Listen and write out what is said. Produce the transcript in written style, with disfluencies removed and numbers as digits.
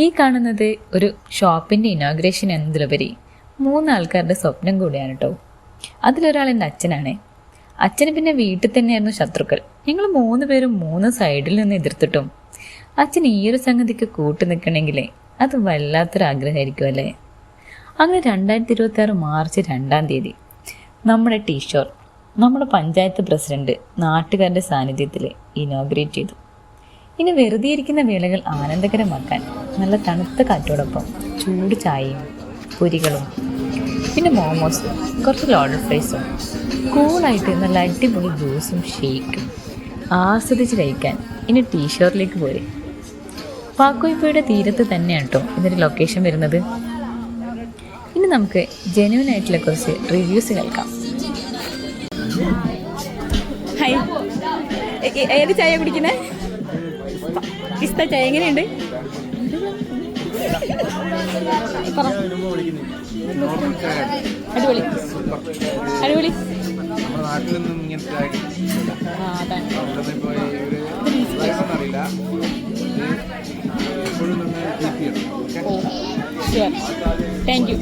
ഈ കാണുന്നത് ഒരു ഷോപ്പിൻ്റെ ഇനോഗ്രേഷൻ എന്നതിലുപരി 3 ആൾക്കാരുടെ സ്വപ്നം കൂടിയാണ് കേട്ടോ. അതിലൊരാൾ എൻ്റെ അച്ഛനാണ്. അച്ഛന് പിന്നെ വീട്ടിൽ തന്നെയായിരുന്നു ശത്രുക്കൾ. ഞങ്ങൾ 3 പേരും 3 സൈഡിൽ നിന്ന് എതിർത്തിട്ടും അച്ഛൻ ഈ ഒരു സംഗതിക്ക് കൂട്ടു നിൽക്കണമെങ്കിലേ അത് വല്ലാത്തൊരാഗ്രഹമായിരിക്കും അല്ലേ. അങ്ങനെ 2026 മാർച്ച് 2-ാം തീയതി നമ്മുടെ ടീഷോർ നമ്മുടെ പഞ്ചായത്ത് പ്രസിഡന്റ് നാട്ടുകാരുടെ സാന്നിധ്യത്തിൽ ഇനോഗ്രേറ്റ് ചെയ്തു. ഇനി വെറുതെ ഇരിക്കുന്ന വേളകൾ ആനന്ദകരമാക്കാൻ നല്ല തണുത്ത കാറ്റോടൊപ്പം ചൂട് ചായയും പൊരികളും പിന്നെ മോമോസും കുറച്ച് ലോഡർ ഫ്രൈസും കൂളായിട്ട് നല്ല അടിപൊളി ജ്യൂസും ഷേക്കും ആസ്വദിച്ച് കഴിക്കാൻ ഇനി ടീഷോറിലേക്ക് പോരെ. പാക്കോയ്പയുടെ തീരത്ത് തന്നെയാണ് കേട്ടോ ഇതിൻ്റെ ലൊക്കേഷൻ വരുന്നത്. ഇനി നമുക്ക് ജെന്യൂൻ ആയിട്ടുള്ള കുറച്ച് റിവ്യൂസ് കേൾക്കാം. ഹായ്, ഏത് ചായ കുടിക്കുന്നത്? പിസ്ത ചായ എങ്ങനെയുണ്ട്? അടിപൊളി അടിപൊളി. Thank you.